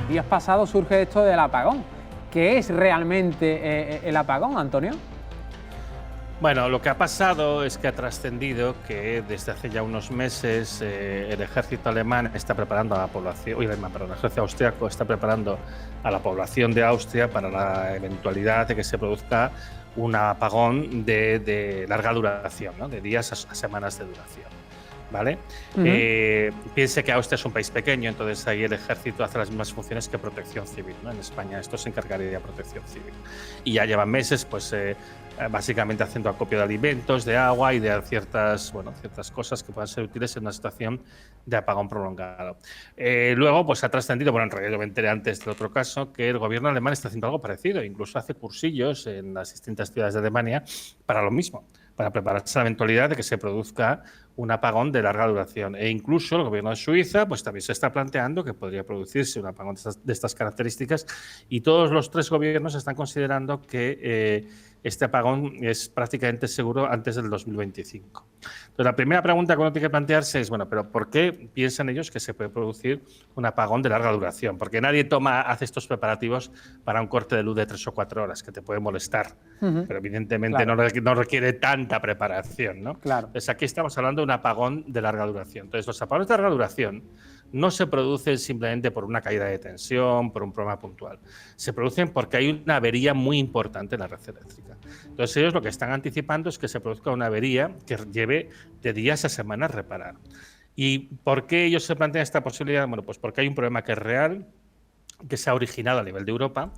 días pasados surge esto del apagón. ¿Qué es realmente el apagón, Antonio? Bueno, lo que ha pasado es que ha trascendido que desde hace ya unos meses el ejército alemán está preparando a la población, el ejército austriaco está preparando a la población de Austria para la eventualidad de que se produzca un apagón de larga duración, ¿no? De días a semanas de duración. ¿Vale? Piense que Austria es un país pequeño, entonces ahí el ejército hace las mismas funciones que protección civil, ¿no? En España esto se encargaría de protección civil. Y ya llevan meses, pues básicamente haciendo acopio de alimentos, de agua y de ciertas cosas que puedan ser útiles en una situación de apagón prolongado. Luego, pues ha trascendido, bueno, en realidad yo me enteré antes del otro caso, que el gobierno alemán está haciendo algo parecido, incluso hace cursillos en las distintas ciudades de Alemania para lo mismo, para prepararse a la eventualidad de que se produzca un apagón de larga duración. E incluso el gobierno de Suiza pues también se está planteando que podría producirse un apagón de estas características, y todos los tres gobiernos están considerando que este apagón es prácticamente seguro antes del 2025. Entonces, la primera pregunta que uno tiene que plantearse es, bueno, pero ¿por qué piensan ellos que se puede producir un apagón de larga duración? Porque nadie hace estos preparativos para un corte de luz de 3 o 4 horas, que te puede molestar, pero evidentemente claro, no requiere tanta preparación, ¿no? Claro. Entonces, aquí estamos hablando de un apagón de larga duración. Entonces, los apagones de larga duración no se producen simplemente por una caída de tensión, por un problema puntual. Se producen porque hay una avería muy importante en la red eléctrica. Entonces, ellos lo que están anticipando es que se produzca una avería que lleve de días a semanas reparar. ¿Y por qué ellos se plantean esta posibilidad? Bueno, pues porque hay un problema que es real, que se ha originado a nivel de Europa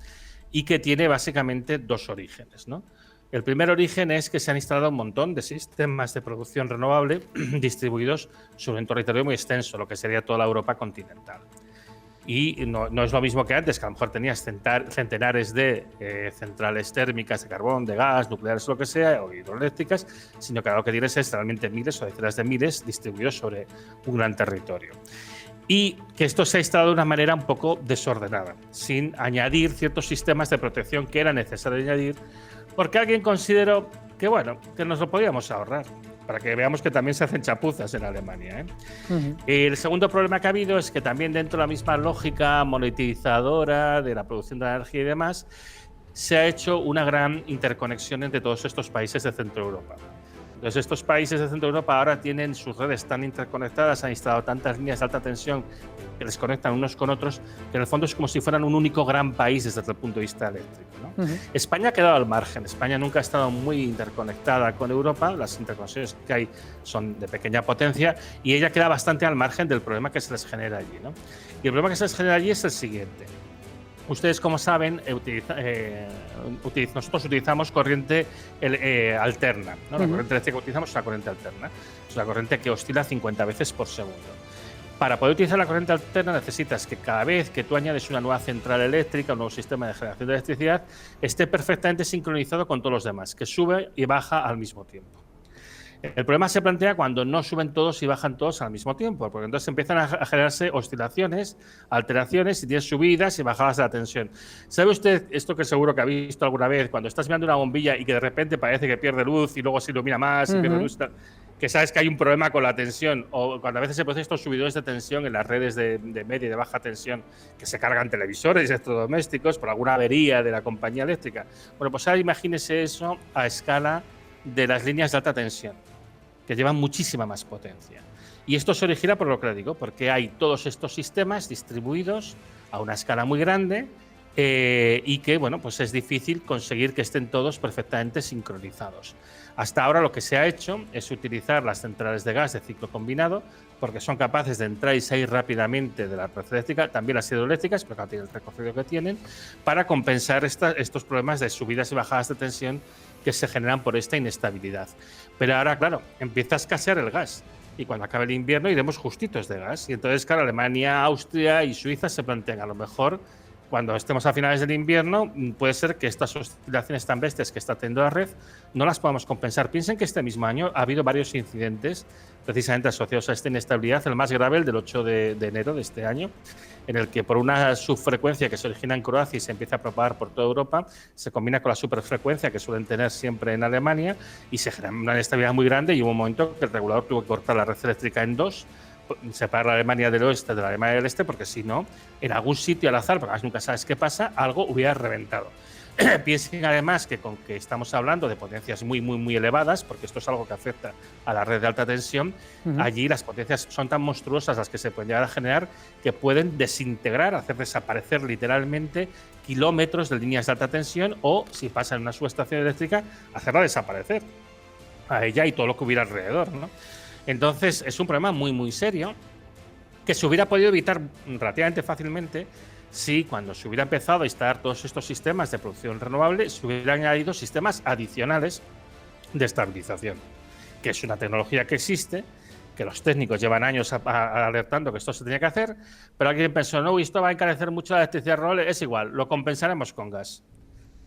y que tiene básicamente dos orígenes, ¿no? El primer origen es que se han instalado un montón de sistemas de producción renovable distribuidos sobre un territorio muy extenso, lo que sería toda la Europa continental. Y no es lo mismo que antes, que a lo mejor tenías centenares de centrales térmicas de carbón, de gas, nucleares, lo que sea, o hidroeléctricas, sino que ahora lo que tienes es realmente miles o decenas de miles distribuidos sobre un gran territorio. Y que esto se ha instalado de una manera un poco desordenada, sin añadir ciertos sistemas de protección que era necesario añadir, porque alguien consideró que, bueno, que nos lo podíamos ahorrar, para que veamos que también se hacen chapuzas en Alemania, ¿eh? El segundo problema que ha habido es que también dentro de la misma lógica monetizadora de la producción de la energía y demás, se ha hecho una gran interconexión entre todos estos países de Centro Europa. Entonces, estos países de Centro Europa ahora tienen sus redes tan interconectadas, han instalado tantas líneas de alta tensión que les conectan unos con otros, que en el fondo es como si fueran un único gran país desde el punto de vista eléctrico, ¿no? España ha quedado al margen. España nunca ha estado muy interconectada con Europa. Las interconexiones que hay son de pequeña potencia y ella queda bastante al margen del problema que se les genera allí, ¿no? Y el problema que se les genera allí es el siguiente. Ustedes, como saben, nosotros utilizamos corriente alterna, ¿no? La corriente eléctrica que utilizamos es una corriente alterna. Es una corriente que oscila 50 veces por segundo. Para poder utilizar la corriente alterna necesitas que cada vez que tú añades una nueva central eléctrica, un nuevo sistema de generación de electricidad, esté perfectamente sincronizado con todos los demás, que sube y baja al mismo tiempo. El problema se plantea cuando no suben todos y bajan todos al mismo tiempo, porque entonces empiezan a generarse oscilaciones, alteraciones, y tienes subidas y bajadas de la tensión. ¿Sabe usted esto que seguro que ha visto alguna vez, cuando estás mirando una bombilla y que de repente parece que pierde luz y luego se ilumina más y pierde luz, que sabes que hay un problema con la tensión, o cuando a veces se producen estos subidores de tensión en las redes de media y de baja tensión que se cargan televisores y electrodomésticos por alguna avería de la compañía eléctrica? Bueno, pues ahora imagínese eso a escala de las líneas de alta tensión, que llevan muchísima más potencia. Y esto se origina por lo que le digo, porque hay todos estos sistemas distribuidos a una escala muy grande y que, bueno, pues es difícil conseguir que estén todos perfectamente sincronizados. Hasta ahora lo que se ha hecho es utilizar las centrales de gas de ciclo combinado, porque son capaces de entrar y salir rápidamente de la red eléctrica, también las hidroeléctricas, pero no tienen el recorrido que tienen, para compensar estos problemas de subidas y bajadas de tensión que se generan por esta inestabilidad. Pero ahora, claro, empieza a escasear el gas. Y cuando acabe el invierno iremos justitos de gas. Y entonces, claro, Alemania, Austria y Suiza se plantean, a lo mejor, cuando estemos a finales del invierno, puede ser que estas oscilaciones tan bestias que está teniendo la red no las podamos compensar. Piensen que este mismo año ha habido varios incidentes precisamente asociados a esta inestabilidad. El más grave, el del 8 de enero de este año, en el que por una subfrecuencia que se origina en Croacia y se empieza a propagar por toda Europa, se combina con la superfrecuencia que suelen tener siempre en Alemania y se genera una inestabilidad muy grande, y hubo un momento que el regulador tuvo que cortar la red eléctrica en dos, separar la Alemania del oeste de la Alemania del este, porque si no, en algún sitio al azar, porque nunca sabes qué pasa, algo hubiera reventado. Piensen además que con que estamos hablando de potencias muy, muy, muy elevadas, porque esto es algo que afecta a la red de alta tensión, allí las potencias son tan monstruosas las que se pueden llegar a generar que pueden desintegrar, hacer desaparecer literalmente kilómetros de líneas de alta tensión o, si pasa en una subestación eléctrica, hacerla desaparecer a ella y todo lo que hubiera alrededor, ¿no? Entonces es un problema muy, muy serio que se hubiera podido evitar relativamente fácilmente si cuando se hubiera empezado a instalar todos estos sistemas de producción renovable se hubieran añadido sistemas adicionales de estabilización, que es una tecnología que existe, que los técnicos llevan años alertando que esto se tenía que hacer, pero alguien pensó, no, esto va a encarecer mucho la electricidad renovable, es igual, lo compensaremos con gas.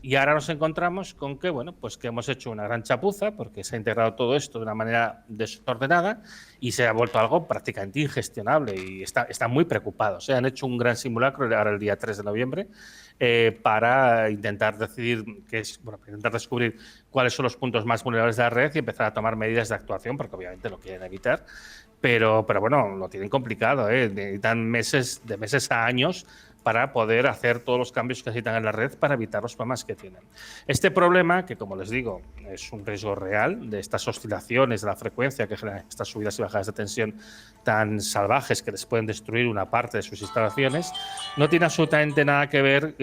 Y ahora nos encontramos con que, bueno, pues que hemos hecho una gran chapuza porque se ha integrado todo esto de una manera desordenada y se ha vuelto algo prácticamente ingestionable y están muy preocupados. Han hecho un gran simulacro ahora el día 3 de noviembre para intentar decidir intentar descubrir cuáles son los puntos más vulnerables de la red y empezar a tomar medidas de actuación, porque obviamente lo quieren evitar. Pero bueno, lo tienen complicado, necesitan de meses a años para poder hacer todos los cambios que necesitan en la red para evitar los problemas que tienen. Este problema, que como les digo, es un riesgo real de estas oscilaciones de la frecuencia que generan estas subidas y bajadas de tensión tan salvajes que les pueden destruir una parte de sus instalaciones, no tiene absolutamente nada que ver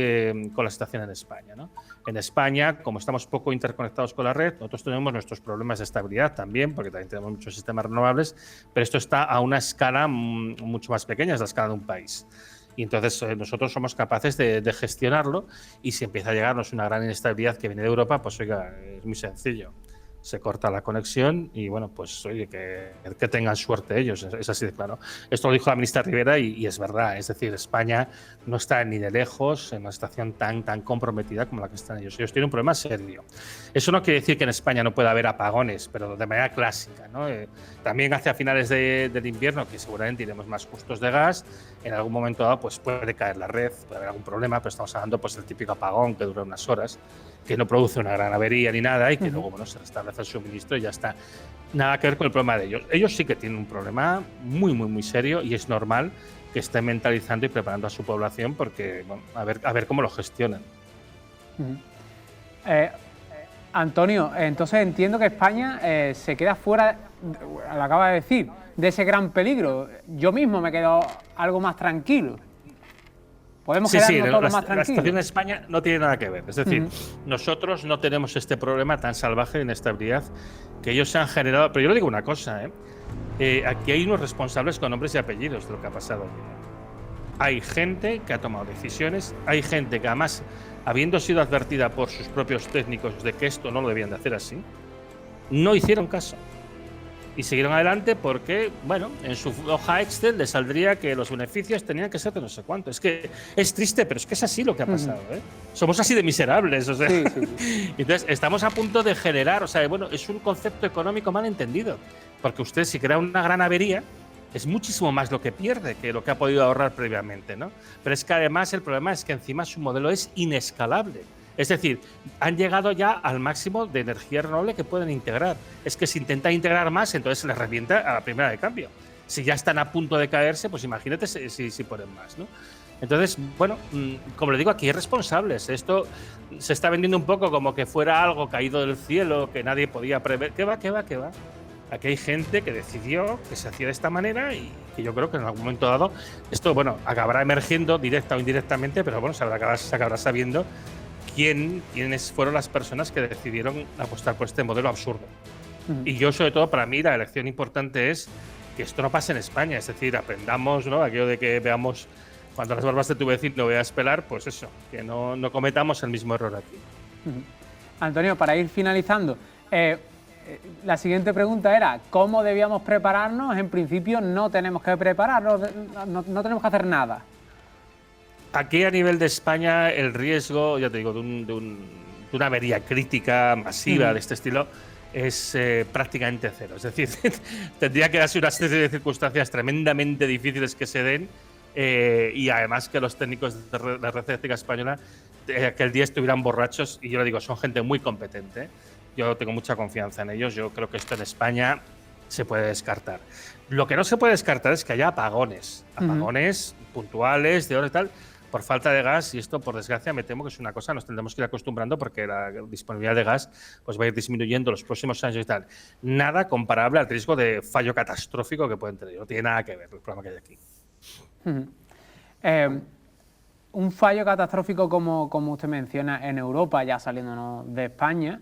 con la situación en España, ¿no? En España, como estamos poco interconectados con la red, nosotros tenemos nuestros problemas de estabilidad también, porque también tenemos muchos sistemas renovables, pero esto está a una escala mucho más pequeña, es la escala de un país. Y entonces nosotros somos capaces de gestionarlo y si empieza a llegarnos una gran inestabilidad que viene de Europa, pues oiga, es muy sencillo. Se corta la conexión y bueno, pues oye, que tengan suerte ellos, es así de claro. Esto lo dijo la ministra Rivera y es verdad, es decir, España no está ni de lejos en una situación tan comprometida como la que están ellos. Ellos tienen un problema serio. Eso no quiere decir que en España no pueda haber apagones, pero de manera clásica, ¿no? También hacia finales del invierno, que seguramente iremos más justos de gas, en algún momento dado pues puede caer la red, puede haber algún problema, pero estamos hablando pues del típico apagón que dura unas horas, que no produce una gran avería ni nada y que luego bueno, se restablece el suministro y ya está. Nada que ver con el problema de ellos. Ellos sí que tienen un problema muy, muy, muy serio y es normal que estén mentalizando y preparando a su población porque, bueno, a ver cómo lo gestionan. Antonio, entonces entiendo que España se queda fuera, lo acaba de decir, de ese gran peligro. Yo mismo me quedo algo más tranquilo. Podemos quedarnos todos más tranquilos. La situación en España no tiene nada que ver. Es decir, nosotros no tenemos este problema tan salvaje de inestabilidad que ellos se han generado. Pero yo le digo una cosa, aquí hay unos responsables con nombres y apellidos de lo que ha pasado aquí. Hay gente que ha tomado decisiones, hay gente que además, habiendo sido advertida por sus propios técnicos de que esto no lo debían de hacer así, no hicieron caso. Y siguieron adelante porque, bueno, en su hoja Excel le saldría que los beneficios tenían que ser de no sé cuánto. Es que es triste, pero es que es así lo que ha pasado, Somos así de miserables, o sea. Sí. Entonces, estamos a punto de generar, o sea, bueno, es un concepto económico mal entendido. Porque usted, si crea una gran avería, es muchísimo más lo que pierde que lo que ha podido ahorrar previamente, ¿no? Pero es que además el problema es que encima su modelo es inescalable. Es decir, han llegado ya al máximo de energía renovable que pueden integrar. Es que si intentan integrar más, entonces se les revienta a la primera de cambio. Si ya están a punto de caerse, pues imagínate si ponen más, ¿no? Entonces, bueno, como le digo, aquí hay responsables. Esto se está vendiendo un poco como que fuera algo caído del cielo, que nadie podía prever. ¿Qué va? Aquí hay gente que decidió que se hacía de esta manera y que yo creo que en algún momento dado esto, bueno, acabará emergiendo directa o indirectamente, pero bueno, se acabará sabiendo quiénes fueron las personas que decidieron apostar por este modelo absurdo. Y yo, sobre todo, para mí, la elección importante es que esto no pase en España. Es decir, aprendamos, ¿no? Aquello de que veamos cuando las barbas de tu vecino veas pelar, pues eso, que no cometamos el mismo error aquí. Antonio, para ir finalizando, la siguiente pregunta era, ¿cómo debíamos prepararnos? En principio no tenemos que prepararnos, no tenemos que hacer nada. Aquí a nivel de España el riesgo, ya te digo, de una avería crítica masiva de este estilo es prácticamente cero. Es decir, tendría que darse una serie de circunstancias tremendamente difíciles que se den y además que los técnicos de la red eléctrica española aquel día estuvieran borrachos y yo le digo, son gente muy competente. Yo tengo mucha confianza en ellos. Yo creo que esto en España se puede descartar. Lo que no se puede descartar es que haya apagones puntuales, de horas y tal, por falta de gas, y esto, por desgracia, me temo que es una cosa, nos tendremos que ir acostumbrando porque la disponibilidad de gas pues va a ir disminuyendo los próximos años y tal. Nada comparable al riesgo de fallo catastrófico que pueden tener. No tiene nada que ver el problema que hay aquí. Un fallo catastrófico como usted menciona en Europa, ya saliéndonos de España,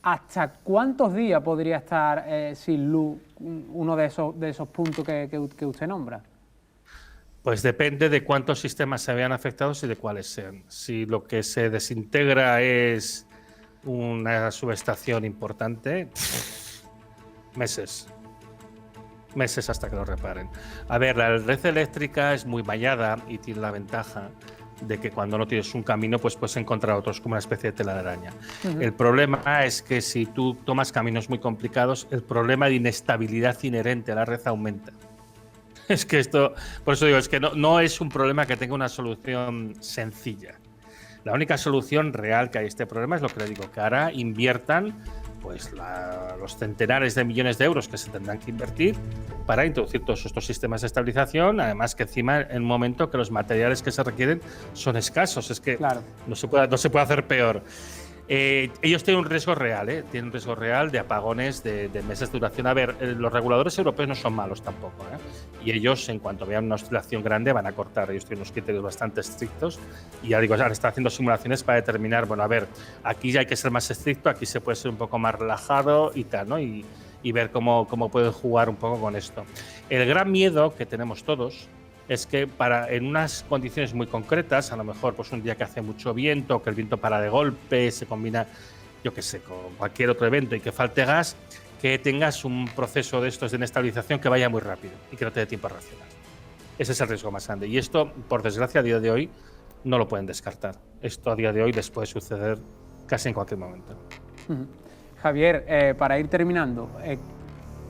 ¿hasta cuántos días podría estar sin luz uno de esos puntos que usted nombra? Pues depende de cuántos sistemas se vean afectados y de cuáles sean. Si lo que se desintegra es una subestación importante, meses hasta que lo reparen. A ver, la red eléctrica es muy vallada y tiene la ventaja de que cuando no tienes un camino, pues puedes encontrar otros como una especie de tela de araña. El problema es que si tú tomas caminos muy complicados, el problema de inestabilidad inherente a la red aumenta. Es que esto, por eso digo, es que no es un problema que tenga una solución sencilla. La única solución real que hay a este problema es lo que le digo, que ahora inviertan pues los centenares de millones de euros que se tendrán que invertir para introducir todos estos sistemas de estabilización, además que encima en un momento que los materiales que se requieren son escasos, es que claro, no se puede hacer peor. Ellos tienen un riesgo real, tienen un riesgo real de apagones de meses de duración. A ver, los reguladores europeos no son malos tampoco, y ellos, en cuanto vean una oscilación grande, van a cortar. Ellos tienen unos criterios bastante estrictos y ya digo, ahora están haciendo simulaciones para determinar, bueno, a ver, aquí ya hay que ser más estricto, aquí se puede ser un poco más relajado y tal, ¿no? Y ver cómo pueden jugar un poco con esto. El gran miedo que tenemos todos es que en unas condiciones muy concretas, a lo mejor pues un día que hace mucho viento, que el viento para de golpe, se combina, yo qué sé, con cualquier otro evento y que falte gas, que tengas un proceso de estos de inestabilización que vaya muy rápido y que no te dé tiempo a reaccionar. Ese es el riesgo más grande. Y esto, por desgracia, a día de hoy no lo pueden descartar. Esto a día de hoy les puede suceder casi en cualquier momento. Javier, para ir terminando,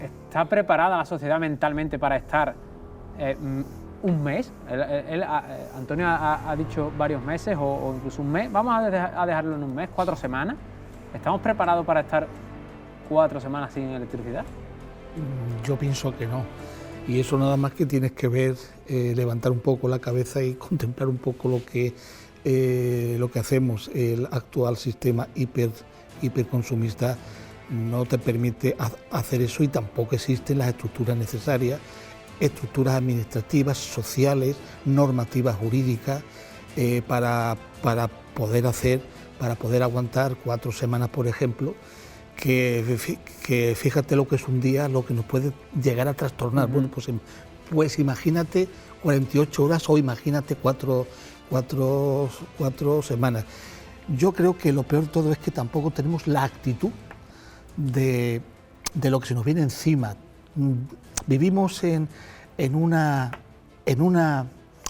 ¿está preparada la sociedad mentalmente para estar un mes? Antonio ha dicho varios meses o incluso un mes. Vamos a dejarlo en un mes, 4 semanas. ¿Estamos preparados para estar 4 semanas sin electricidad? Yo pienso que no. Y eso nada más que tienes que ver, levantar un poco la cabeza y contemplar un poco lo que hacemos. El actual sistema hiperconsumista no te permite hacer eso y tampoco existen las estructuras necesarias, estructuras administrativas, sociales, normativas jurídicas para poder aguantar 4 semanas, por ejemplo, que fíjate lo que es un día, lo que nos puede llegar a trastornar. Bueno, pues imagínate 48 horas o imagínate 4 semanas. Yo creo que lo peor de todo es que tampoco tenemos la actitud de lo que se nos viene encima. Vivimos en una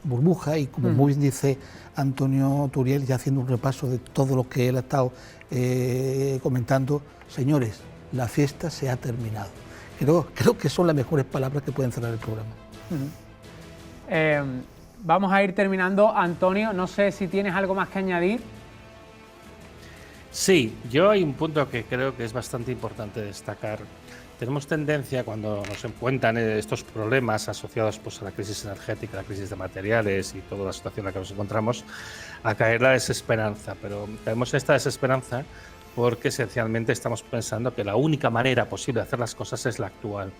burbuja y, como muy bien dice Antonio Turiel, ya haciendo un repaso de todo lo que él ha estado comentando, señores, la fiesta se ha terminado. Creo que son las mejores palabras que pueden cerrar el programa. Vamos a ir terminando. Antonio, no sé si tienes algo más que añadir. Sí, yo hay un punto que creo que es bastante importante destacar. Tenemos tendencia, cuando nos encuentran estos problemas asociados pues, a la crisis energética, la crisis de materiales y toda la situación en la que nos encontramos, a caer en la desesperanza. Pero tenemos esta desesperanza porque esencialmente estamos pensando que la única manera posible de hacer las cosas es la actual.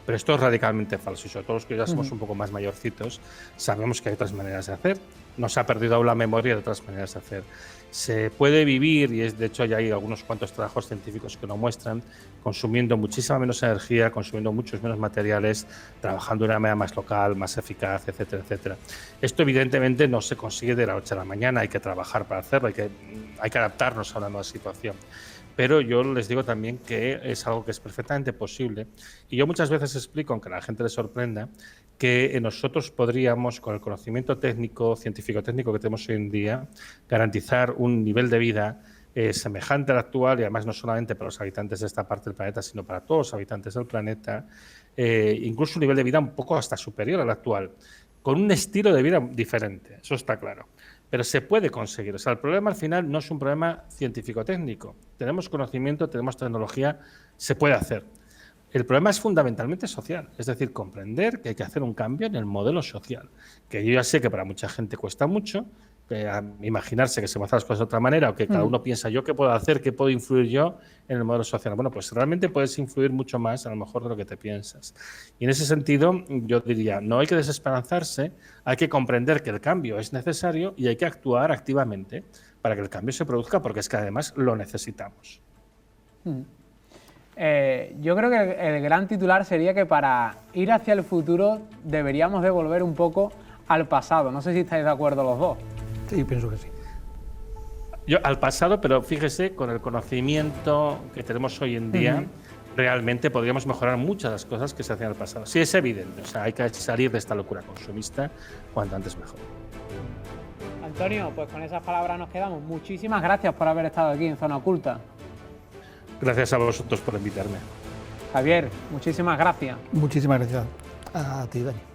Pero esto es radicalmente falso y sobre todo los que ya somos un poco más mayorcitos sabemos que hay otras maneras de hacer. Nos ha perdido aún la memoria de otras maneras de hacer. Se puede vivir, y de hecho ya hay algunos cuantos trabajos científicos que lo muestran, consumiendo muchísima menos energía, consumiendo muchos menos materiales, trabajando de una manera más local, más eficaz, etcétera, etcétera. Esto evidentemente no se consigue de la noche a la mañana, hay que trabajar para hacerlo, hay que adaptarnos a una nueva situación. Pero yo les digo también que es algo que es perfectamente posible. Y yo muchas veces explico, aunque a la gente le sorprenda, que nosotros podríamos, con el conocimiento técnico, científico-técnico que tenemos hoy en día, garantizar un nivel de vida semejante al actual, y además no solamente para los habitantes de esta parte del planeta, sino para todos los habitantes del planeta, incluso un nivel de vida un poco hasta superior al actual, con un estilo de vida diferente, eso está claro. Pero se puede conseguir. O sea, el problema al final no es un problema científico-técnico. Tenemos conocimiento, tenemos tecnología, se puede hacer. El problema es fundamentalmente social, es decir, comprender que hay que hacer un cambio en el modelo social, que yo ya sé que para mucha gente cuesta mucho, que imaginarse que se van a hacer las cosas de otra manera o que cada uno piensa yo qué puedo hacer, qué puedo influir yo en el modelo social. Bueno, pues realmente puedes influir mucho más a lo mejor de lo que te piensas. Y en ese sentido yo diría, no hay que desesperanzarse, hay que comprender que el cambio es necesario y hay que actuar activamente para que el cambio se produzca, porque es que además lo necesitamos. Yo creo que el gran titular sería que para ir hacia el futuro deberíamos de volver un poco al pasado. No sé si estáis de acuerdo los dos. Sí, pienso que sí. Yo al pasado, pero fíjese, con el conocimiento que tenemos hoy en día, realmente podríamos mejorar muchas de las cosas que se hacían en el pasado. Sí, es evidente, o sea, hay que salir de esta locura consumista cuanto antes mejor. Antonio, pues con esas palabras nos quedamos. Muchísimas gracias por haber estado aquí en Zona Oculta. Gracias a vosotros por invitarme. Javier, muchísimas gracias. Muchísimas gracias a ti, Dani.